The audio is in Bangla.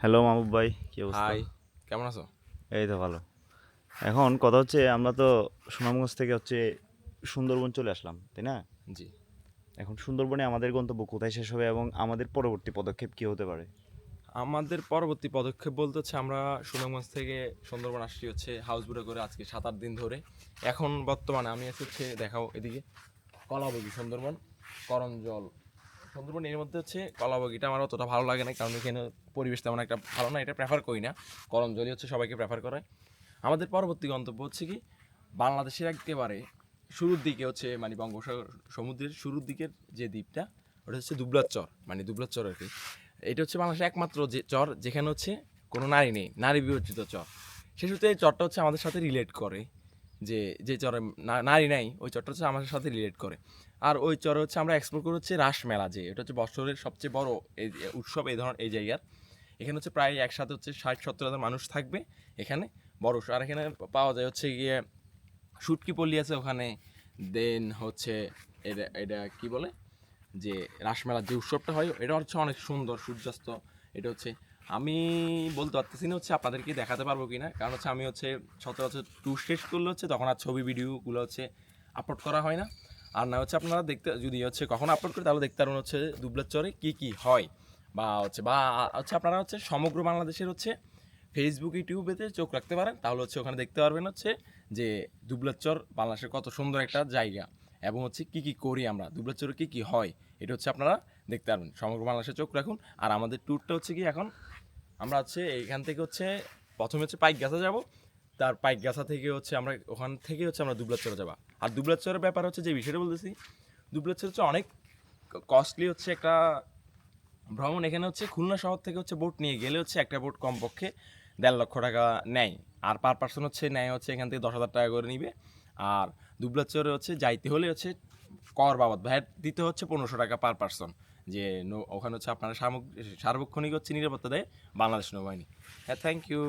হ্যালো মাহবুব ভাই, কি অবস্থা? হাই, কেমন আছো? এই তো ভালো। এখন কথা হচ্ছে, আমরা তো সুনামগঞ্জ থেকে হচ্ছে সুন্দরবন চলে আসলাম, তাই না? জি। এখন সুন্দরবনে আমাদের গন্তব্য কোথায় শেষ হবে এবং আমাদের পরবর্তী পদক্ষেপ কি হতে পারে? আমাদের পরবর্তী পদক্ষেপ বলতে হচ্ছে আমরা সুনামগঞ্জ থেকে সুন্দরবন আসছি হচ্ছে হাউস বোটে করে আজকে 7-8 দিন ধরে। এখন বর্তমানে আমি আছি হচ্ছে দেখাও এদিকে কলাবগি সুন্দরবন, করঞ্জল। সুন্দরবন এর মধ্যে হচ্ছে কলাবগিটা আমার অতটা ভালো লাগে না কারণ এখানে পরিবেশ তেমন একটা ভালো না, এটা প্রেফার করি না। করঞ্জলই হচ্ছে সবাইকে প্রেফার করে। আমাদের পরবর্তী গন্তব্য হচ্ছে কি বাংলাদেশের একেবারে শুরুর দিকে হচ্ছে মানে বঙ্গোপসাগর সমুদ্রের শুরুর দিকের যে দ্বীপটা ওটা হচ্ছে দুবলার চর, মানে দুবলার চর আর কি। এটা হচ্ছে বাংলাদেশের একমাত্র যে চর যেখানে হচ্ছে কোনো নারী নেই, নারী বিবর্জিত চর। সে সূত্রে এই চরটা হচ্ছে আমাদের সাথে রিলেট করে, যে যে চরে নারী নাই ওই চরটা হচ্ছে আমাদের সাথে রিলেট করে। আর ওই চরে হচ্ছে আমরা এক্সপ্লোর করে হচ্ছে রাস মেলা, যে এটা হচ্ছে বছরের সবচেয়ে বড় এই উৎসব এই ধরনের এই জায়গার। এখানে হচ্ছে প্রায় একসাথে হচ্ছে 60-70 হাজার মানুষ থাকবে এখানে। বড় আর এখানে পাওয়া যায় হচ্ছে গিয়ে শুটকি পল্লী আছে ওখানে। দেন হচ্ছে এটা এটা কি বলে, যে রাসমেলার যে উৎসবটা হয় এটা হচ্ছে অনেক সুন্দর সূর্যাস্ত। এটা হচ্ছে আমি বলতে পারতেছি না হচ্ছে আপনাদেরকে দেখাতে পারবো কিনা, কারণ হচ্ছে আমি হচ্ছে সচরাচর ট্যুর শেষ করলে হচ্ছে তখন আর ছবি ভিডিওগুলো হচ্ছে আপলোড করা হয় না। আর না হচ্ছে আপনারা দেখতে যদি হচ্ছে কখনো আপলোড করি তাহলে দেখতে পারবেন হচ্ছে দুবলার চরে কী কী হয়, বা হচ্ছে আপনারা হচ্ছে সমগ্র বাংলাদেশের হচ্ছে ফেসবুক ইউটিউবেতে চোখ রাখতে পারেন, তাহলে হচ্ছে ওখানে দেখতে পারবেন হচ্ছে যে দুবলার বাংলাদেশের কত সুন্দর একটা জায়গা, এবং হচ্ছে কী কী করি আমরা দুবলার চরে কী কী হয় এটা হচ্ছে আপনারা দেখতে পারবেন। সমগ্র বাংলাদেশে চোখ রাখুন। আর আমাদের ট্যুরটা হচ্ছে কি এখন আমরা হচ্ছে এইখান থেকে হচ্ছে প্রথমে হচ্ছে পাইকগাছা যাব, তার পাইকগাছা থেকে হচ্ছে আমরা ওখান থেকে হচ্ছে আমরা দুবলার চরে যাবো। আর দুবলার চরের ব্যাপার হচ্ছে যে বিষয়টা বলতেছি, দুবলার চর হচ্ছে অনেক কস্টলি হচ্ছে একটা ভ্রমণ। এখানে হচ্ছে খুলনা শহর থেকে হচ্ছে বোট নিয়ে গেলে হচ্ছে একটা বোট কমপক্ষে 1.5 লক্ষ টাকা নেয়। আর পার পার্সন হচ্ছে নেয় হচ্ছে এখান থেকে 10,000 টাকা করে নিবে। আর দুবলাচরে হচ্ছে যাইতে হলে হচ্ছে কর বাবদ ভ্যাট দিতে হচ্ছে 1500 টাকা পার পার্সন। যে ওখানে হচ্ছে আপনারা সার্বক্ষণিক হচ্ছে নিরাপত্তা দেয় বাংলাদেশ নৌবাহিনী। হ্যাঁ, থ্যাংক ইউ।